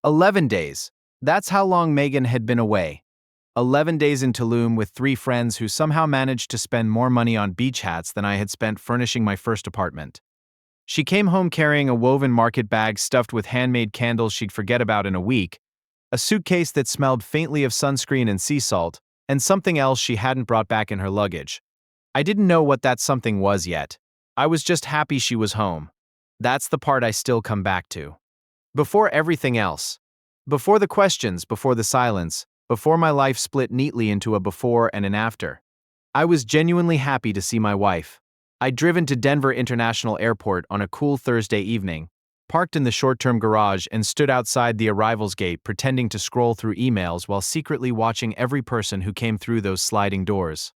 11 days. That's how long Megan had been away. 11 days in Tulum with 3 friends who somehow managed to spend more money on beach hats than I had spent furnishing my first apartment. She came home carrying a woven market bag stuffed with handmade candles she'd forget about in a week, a suitcase that smelled faintly of sunscreen and sea salt, and something else she hadn't brought back in her luggage. I didn't know what that something was yet. I was just happy she was home. That's the part I still come back to. Before everything else. Before the questions, before the silence, before my life split neatly into a before and an after. I was genuinely happy to see my wife. I'd driven to Denver International Airport on a cool Thursday evening, parked in the short-term garage and stood outside the arrivals gate pretending to scroll through emails while secretly watching every person who came through those sliding doors.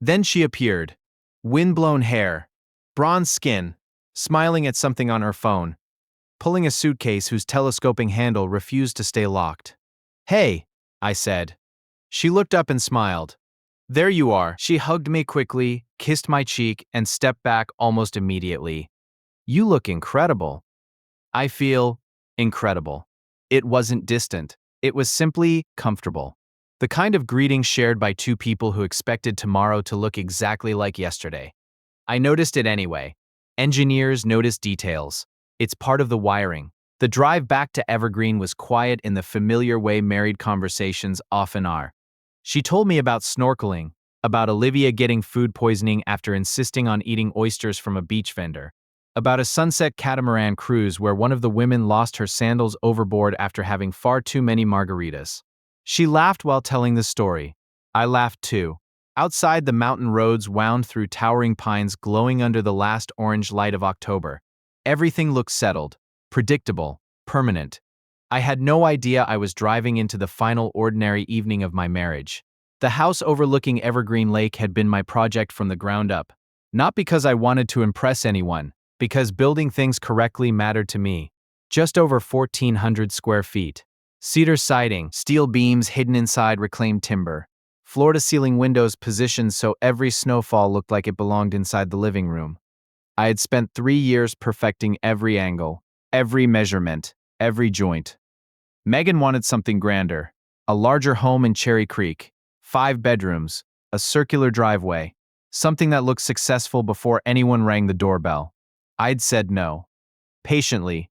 Then she appeared. Wind-blown hair, bronze skin, smiling at something on her phone, pulling a suitcase whose telescoping handle refused to stay locked. "Hey," I said. She looked up and smiled. "There you are." She hugged me quickly, kissed my cheek, and stepped back almost immediately. "You look incredible." I feel incredible. It wasn't distant. It was simply comfortable. The kind of greeting shared by 2 people who expected tomorrow to look exactly like yesterday. I noticed it anyway. Engineers notice details. It's part of the wiring. The drive back to Evergreen was quiet in the familiar way married conversations often are. She told me about snorkeling, about Olivia getting food poisoning after insisting on eating oysters from a beach vendor, about a sunset catamaran cruise where one of the women lost her sandals overboard after having far too many margaritas. She laughed while telling the story. I laughed too. Outside, the mountain roads wound through towering pines glowing under the last orange light of October. Everything looked settled, predictable, permanent. I had no idea I was driving into the final ordinary evening of my marriage. The house overlooking Evergreen Lake had been my project from the ground up. Not because I wanted to impress anyone, because building things correctly mattered to me. Just over 1,400 square feet. Cedar siding, steel beams hidden inside reclaimed timber. Floor-to-ceiling windows positioned so every snowfall looked like it belonged inside the living room. I had spent 3 years perfecting every angle, every measurement, every joint. Megan wanted something grander. A larger home in Cherry Creek. 5 bedrooms, a circular driveway. Something that looked successful before anyone rang the doorbell. I'd said no. Patiently.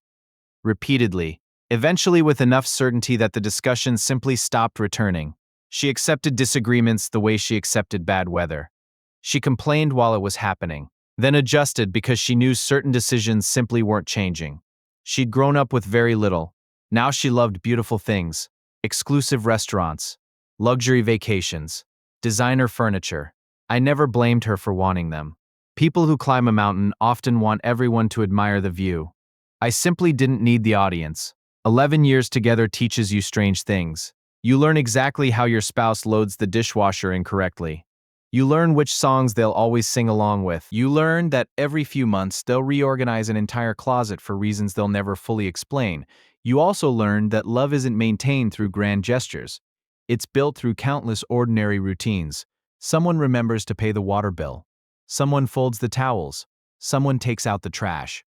Repeatedly. Eventually with enough certainty that the discussion simply stopped returning. She accepted disagreements the way she accepted bad weather. She complained while it was happening, then adjusted because she knew certain decisions simply weren't changing. She'd grown up with very little. Now she loved beautiful things, exclusive restaurants, luxury vacations, designer furniture. I never blamed her for wanting them. People who climb a mountain often want everyone to admire the view. I simply didn't need the audience. 11 years together teaches you strange things. You learn exactly how your spouse loads the dishwasher incorrectly. You learn which songs they'll always sing along with. You learn that every few months they'll reorganize an entire closet for reasons they'll never fully explain. You also learn that love isn't maintained through grand gestures. It's built through countless ordinary routines. Someone remembers to pay the water bill. Someone folds the towels. Someone takes out the trash.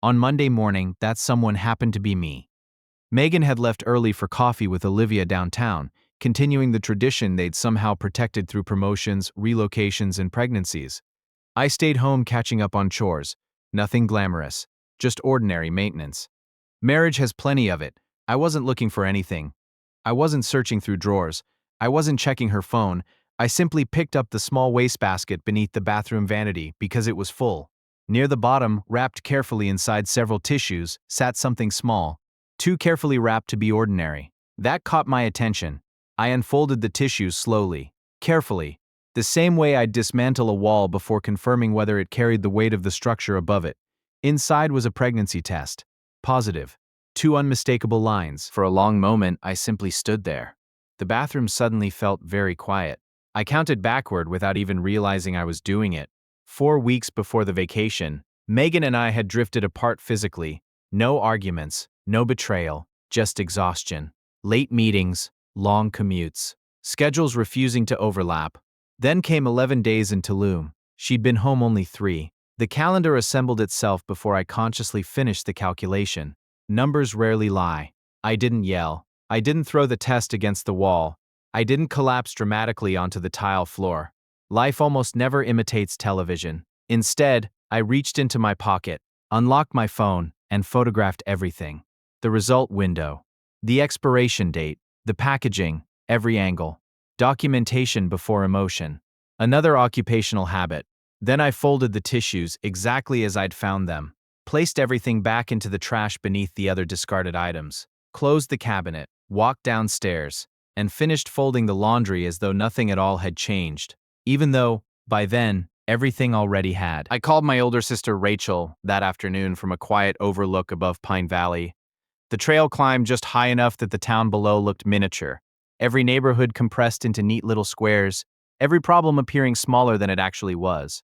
On Monday morning, that someone happened to be me. Megan had left early for coffee with Olivia downtown, continuing the tradition they'd somehow protected through promotions, relocations, and pregnancies. I stayed home catching up on chores. Nothing glamorous, just ordinary maintenance. Marriage has plenty of it. I wasn't looking for anything. I wasn't searching through drawers. I wasn't checking her phone. I simply picked up the small wastebasket beneath the bathroom vanity because it was full. Near the bottom, wrapped carefully inside several tissues, sat something small, too carefully wrapped to be ordinary. That caught my attention. I unfolded the tissues slowly, carefully, the same way I'd dismantle a wall before confirming whether it carried the weight of the structure above it. Inside was a pregnancy test. Positive. 2 unmistakable lines. For a long moment, I simply stood there. The bathroom suddenly felt very quiet. I counted backward without even realizing I was doing it. 4 weeks before the vacation, Megan and I had drifted apart physically. No arguments, no betrayal, just exhaustion. Late meetings, long commutes, schedules refusing to overlap. Then came 11 days in Tulum. She'd been home only 3. The calendar assembled itself before I consciously finished the calculation. Numbers rarely lie. I didn't yell. I didn't throw the test against the wall. I didn't collapse dramatically onto the tile floor. Life almost never imitates television. Instead, I reached into my pocket, unlocked my phone, and photographed everything. The result window, the expiration date, the packaging, every angle. Documentation before emotion. Another occupational habit. Then I folded the tissues exactly as I'd found them, placed everything back into the trash beneath the other discarded items, closed the cabinet, walked downstairs, and finished folding the laundry as though nothing at all had changed, even though, by then, everything already had. I called my older sister Rachel that afternoon from a quiet overlook above Pine Valley. The trail climbed just high enough that the town below looked miniature, every neighborhood compressed into neat little squares, every problem appearing smaller than it actually was.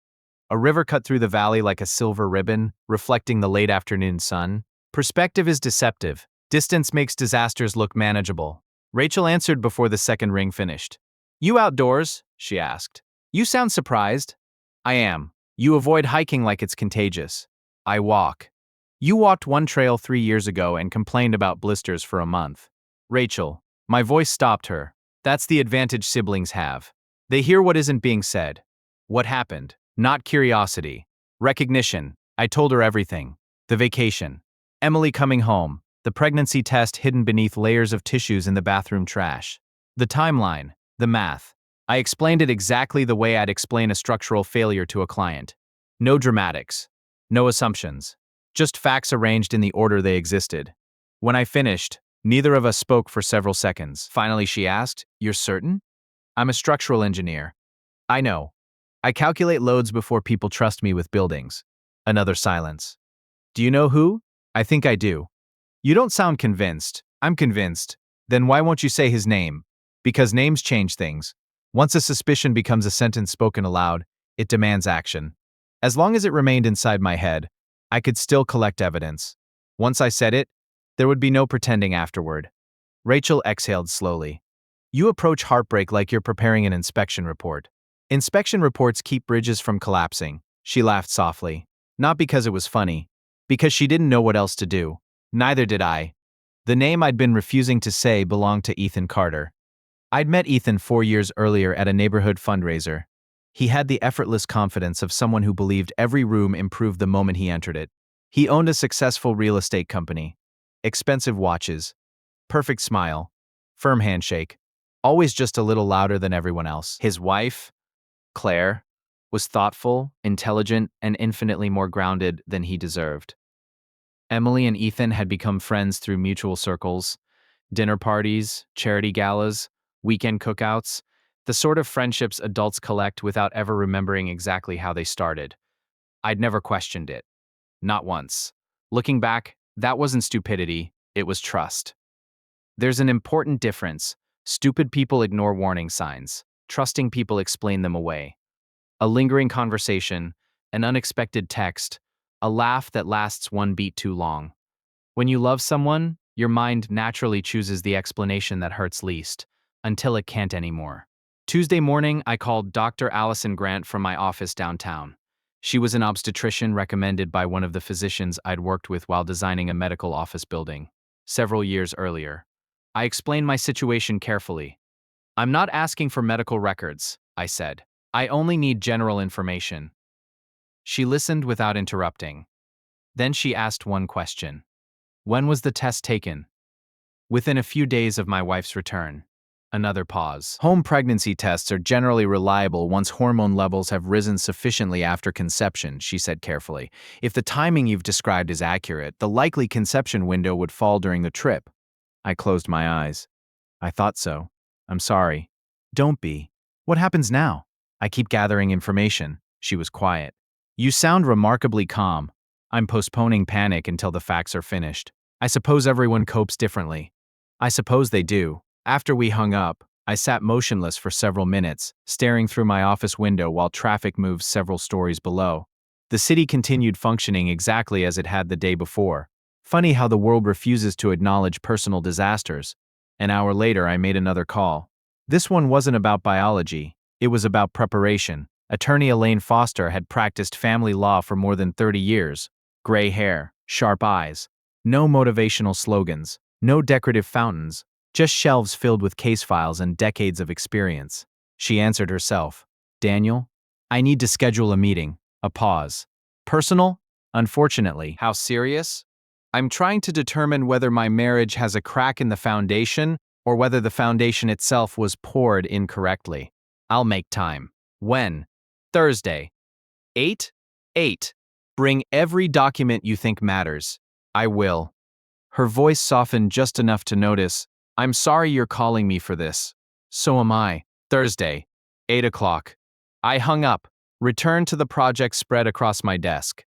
A river cut through the valley like a silver ribbon, reflecting the late afternoon sun. Perspective is deceptive. Distance makes disasters look manageable. Rachel answered before the second ring finished. "You outdoors?" she asked. "You sound surprised." "I am. You avoid hiking like it's contagious." "I walk." "You walked one trail 3 years ago and complained about blisters for a month." "Rachel." My voice stopped her. "That's the advantage siblings have. They hear what isn't being said." "What happened?" "Not curiosity. Recognition." I told her everything. The vacation. Emily coming home. The pregnancy test hidden beneath layers of tissues in the bathroom trash. The timeline. The math. I explained it exactly the way I'd explain a structural failure to a client. No dramatics. No assumptions. Just facts arranged in the order they existed. When I finished, neither of us spoke for several seconds. Finally, she asked, "You're certain?" "I'm a structural engineer." "I know. I calculate loads before people trust me with buildings." Another silence. "Do you know who?" "I think I do." "You don't sound convinced." "I'm convinced." "Then why won't you say his name?" "Because names change things. Once a suspicion becomes a sentence spoken aloud, it demands action. As long as it remained inside my head, I could still collect evidence. Once I said it, there would be no pretending afterward. Rachel exhaled slowly. "You approach heartbreak like you're preparing an inspection report. Inspection reports keep bridges from collapsing." She laughed softly. Not because it was funny. Because she didn't know what else to do. Neither did I. The name I'd been refusing to say belonged to Ethan Carter. I'd met Ethan 4 years earlier at a neighborhood fundraiser. He had the effortless confidence of someone who believed every room improved the moment he entered it. He owned a successful real estate company. Expensive watches. Perfect smile. Firm handshake. Always just a little louder than everyone else. His wife, Claire, was thoughtful, intelligent, and infinitely more grounded than he deserved. Emily and Ethan had become friends through mutual circles, dinner parties, charity galas, weekend cookouts, the sort of friendships adults collect without ever remembering exactly how they started. I'd never questioned it. Not once. Looking back, that wasn't stupidity, it was trust. There's an important difference. Stupid people ignore warning signs. Trusting people explain them away. A lingering conversation, an unexpected text, a laugh that lasts one beat too long. When you love someone, your mind naturally chooses the explanation that hurts least, until it can't anymore. Tuesday morning, I called Dr. Allison Grant from my office downtown. She was an obstetrician recommended by one of the physicians I'd worked with while designing a medical office building, several years earlier. I explained my situation carefully. "I'm not asking for medical records," I said. "I only need general information." She listened without interrupting. Then she asked one question. "When was the test taken?" "Within a few days of my wife's return." Another pause. "Home pregnancy tests are generally reliable once hormone levels have risen sufficiently after conception," she said carefully. "If the timing you've described is accurate, the likely conception window would fall during the trip." I closed my eyes. "I thought so. I'm sorry." "Don't be. What happens now?" "I keep gathering information." She was quiet. "You sound remarkably calm." "I'm postponing panic until the facts are finished. I suppose everyone copes differently." "I suppose they do." After we hung up, I sat motionless for several minutes, staring through my office window while traffic moved several stories below. The city continued functioning exactly as it had the day before. Funny how the world refuses to acknowledge personal disasters. An hour later, I made another call. This one wasn't about biology, it was about preparation. Attorney Elaine Foster had practiced family law for more than 30 years. Gray hair, sharp eyes. No motivational slogans, No decorative fountains, just shelves filled with case files and decades of experience. She answered herself, Daniel, I need to schedule a meeting. A pause. Personal? Unfortunately. How serious? I'm trying to determine whether my marriage has a crack in the foundation or whether the foundation itself was poured incorrectly. I'll make time. When? Thursday. 8? 8. Bring every document you think matters. I will. Her voice softened just enough to notice, I'm sorry you're calling me for this. So am I. Thursday. 8 o'clock. I hung up, returned to the project spread across my desk,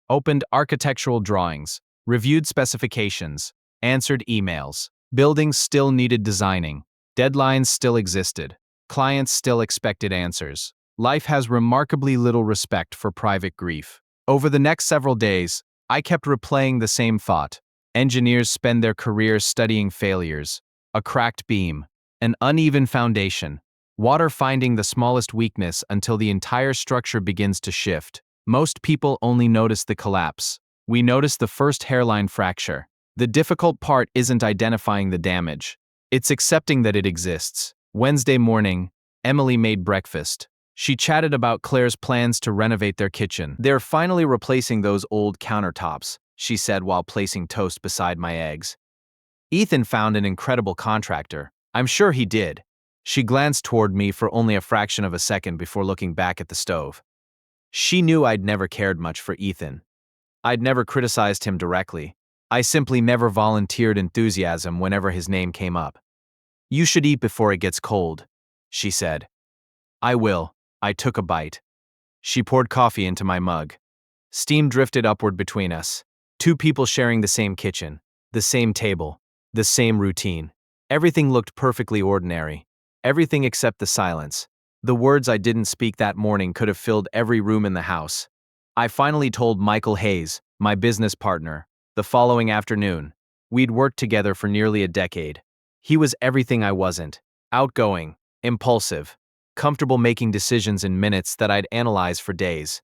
opened architectural drawings, reviewed specifications, answered emails. Buildings still needed designing. Deadlines still existed. Clients still expected answers. Life has remarkably little respect for private grief. Over the next several days, I kept replaying the same thought. Engineers spend their careers studying failures, a cracked beam, an uneven foundation, water finding the smallest weakness until the entire structure begins to shift. Most people only notice the collapse. We notice the first hairline fracture. The difficult part isn't identifying the damage. It's accepting that it exists. Wednesday morning, Emily made breakfast. She chatted about Claire's plans to renovate their kitchen. They're finally replacing those old countertops, she said while placing toast beside my eggs. Ethan found an incredible contractor. I'm sure he did. She glanced toward me for only a fraction of a second before looking back at the stove. She knew I'd never cared much for Ethan. I'd never criticized him directly. I simply never volunteered enthusiasm whenever his name came up. You should eat before it gets cold, she said. I will. I took a bite. She poured coffee into my mug. Steam drifted upward between us. Two people sharing the same kitchen, the same table, the same routine. Everything looked perfectly ordinary. Everything except the silence. The words I didn't speak that morning could have filled every room in the house. I finally told Michael Hayes, my business partner, the following afternoon. We'd worked together for nearly a decade. He was everything I wasn't. Outgoing, impulsive, comfortable making decisions in minutes that I'd analyze for days.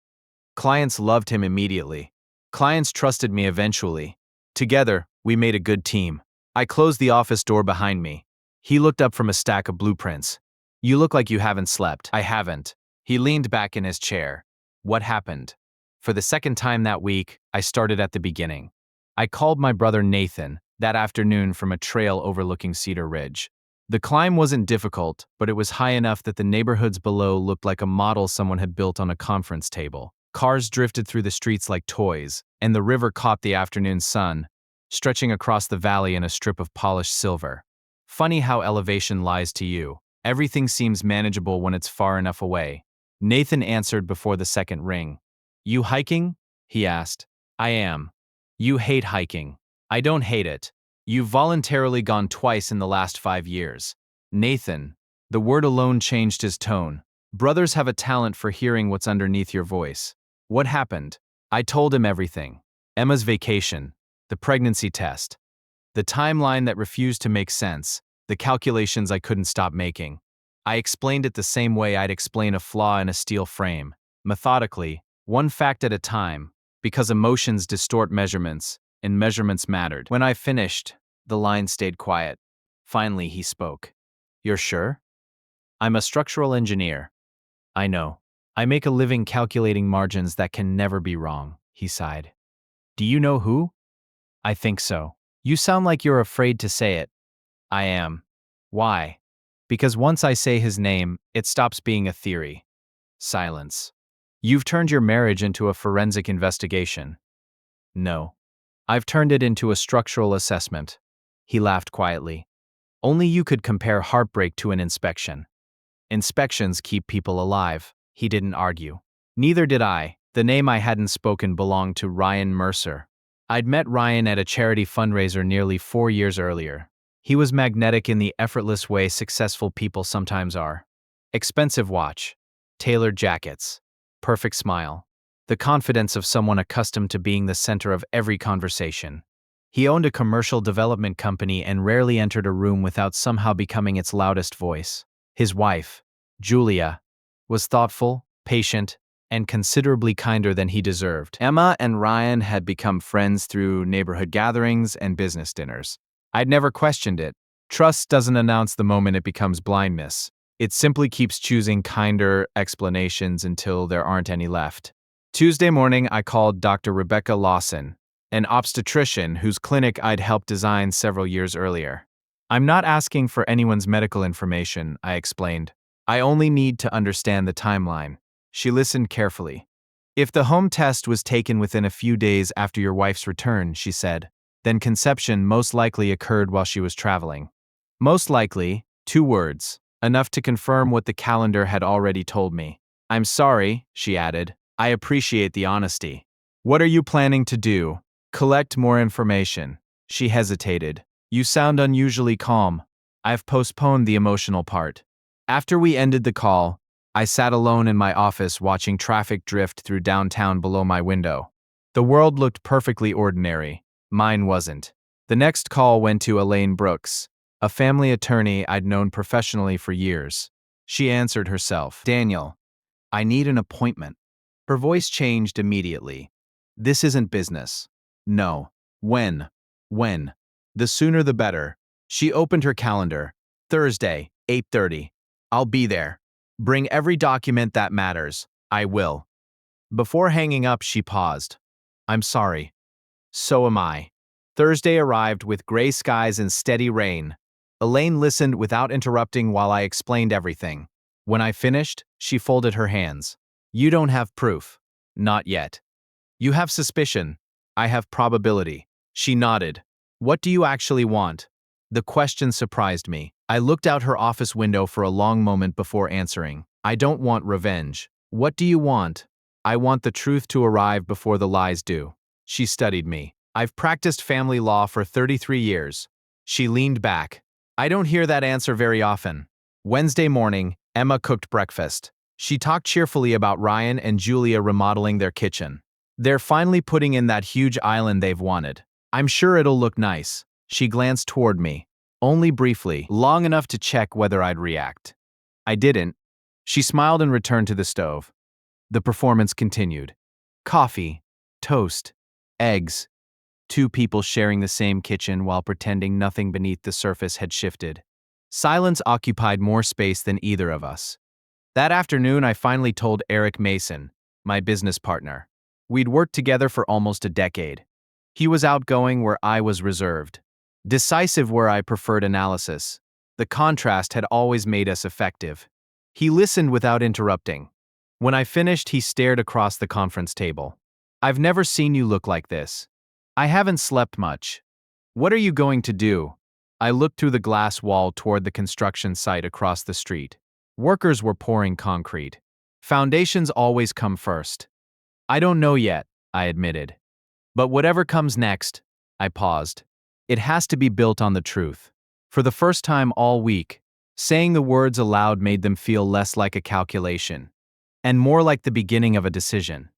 Clients loved him immediately. Clients trusted me eventually. Together, we made a good team. I closed the office door behind me. He looked up from a stack of blueprints. You look like you haven't slept. I haven't. He leaned back in his chair. What happened? For the second time that week, I started at the beginning. I called my brother Nathan that afternoon from a trail overlooking Cedar Ridge. The climb wasn't difficult, but it was high enough that the neighborhoods below looked like a model someone had built on a conference table. Cars drifted through the streets like toys, and the river caught the afternoon sun, stretching across the valley in a strip of polished silver. Funny how elevation lies to you. Everything seems manageable when it's far enough away. Nathan answered before the second ring. You hiking? He asked. I am. You hate hiking. I don't hate it. You've voluntarily gone twice in the last 5 years. Nathan. The word alone changed his tone. Brothers have a talent for hearing what's underneath your voice. What happened? I told him everything. Emma's vacation, the pregnancy test, the timeline that refused to make sense, the calculations I couldn't stop making. I explained it the same way I'd explain a flaw in a steel frame, methodically, one fact at a time, because emotions distort measurements, and measurements mattered. When I finished, the line stayed quiet. Finally, he spoke. You're sure? I'm a structural engineer. I know. I make a living calculating margins that can never be wrong, he sighed. Do you know who? I think so. You sound like you're afraid to say it. I am. Why? Because once I say his name, it stops being a theory. Silence. You've turned your marriage into a forensic investigation. No. I've turned it into a structural assessment. He laughed quietly. Only you could compare heartbreak to an inspection. Inspections keep people alive. He didn't argue. Neither did I. The name I hadn't spoken belonged to Ryan Mercer. I'd met Ryan at a charity fundraiser nearly 4 years earlier. He was magnetic in the effortless way successful people sometimes are. Expensive watch, tailored jackets, perfect smile, the confidence of someone accustomed to being the center of every conversation. He owned a commercial development company and rarely entered a room without somehow becoming its loudest voice. His wife, Julia, was thoughtful, patient, and considerably kinder than he deserved. Emma and Ryan had become friends through neighborhood gatherings and business dinners. I'd never questioned it. Trust doesn't announce the moment it becomes blindness. It simply keeps choosing kinder explanations until there aren't any left. Tuesday morning, I called Dr. Rebecca Lawson, an obstetrician whose clinic I'd helped design several years earlier. I'm not asking for anyone's medical information, I explained. I only need to understand the timeline. She listened carefully. If the home test was taken within a few days after your wife's return, she said, then conception most likely occurred while she was traveling. Most likely, 2 words, enough to confirm what the calendar had already told me. I'm sorry, she added. I appreciate the honesty. What are you planning to do? Collect more information. She hesitated. You sound unusually calm. I've postponed the emotional part. After we ended the call, I sat alone in my office watching traffic drift through downtown below my window. The world looked perfectly ordinary. Mine wasn't. The next call went to Elaine Brooks, a family attorney I'd known professionally for years. She answered herself. Daniel, I need an appointment. Her voice changed immediately. This isn't business. No. When? When? The sooner the better. She opened her calendar. Thursday, 8:30. I'll be there. Bring every document that matters. I will. Before hanging up, she paused. I'm sorry. So am I. Thursday arrived with gray skies and steady rain. Elaine listened without interrupting while I explained everything. When I finished, she folded her hands. You don't have proof. Not yet. You have suspicion. I have probability. She nodded. What do you actually want? The question surprised me. I looked out her office window for a long moment before answering. I don't want revenge. What do you want? I want the truth to arrive before the lies do. She studied me. I've practiced family law for 33 years. She leaned back. I don't hear that answer very often. Wednesday morning, Emma cooked breakfast. She talked cheerfully about Ryan and Julia remodeling their kitchen. They're finally putting in that huge island they've wanted. I'm sure it'll look nice. She glanced toward me. Only briefly, long enough to check whether I'd react. I didn't. She smiled and returned to the stove. The performance continued. Coffee, toast, eggs. 2 people sharing the same kitchen while pretending nothing beneath the surface had shifted. Silence occupied more space than either of us. That afternoon, I finally told Eric Mason, my business partner. We'd worked together for almost a decade. He was outgoing where I was reserved. Decisive where I preferred analysis. The contrast had always made us effective. He listened without interrupting. When I finished, he stared across the conference table. I've never seen you look like this. I haven't slept much. What are you going to do? I looked through the glass wall toward the construction site across the street. Workers were pouring concrete. Foundations always come first. I don't know yet, I admitted. But whatever comes next, I paused. It has to be built on the truth. For the first time all week, saying the words aloud made them feel less like a calculation and more like the beginning of a decision.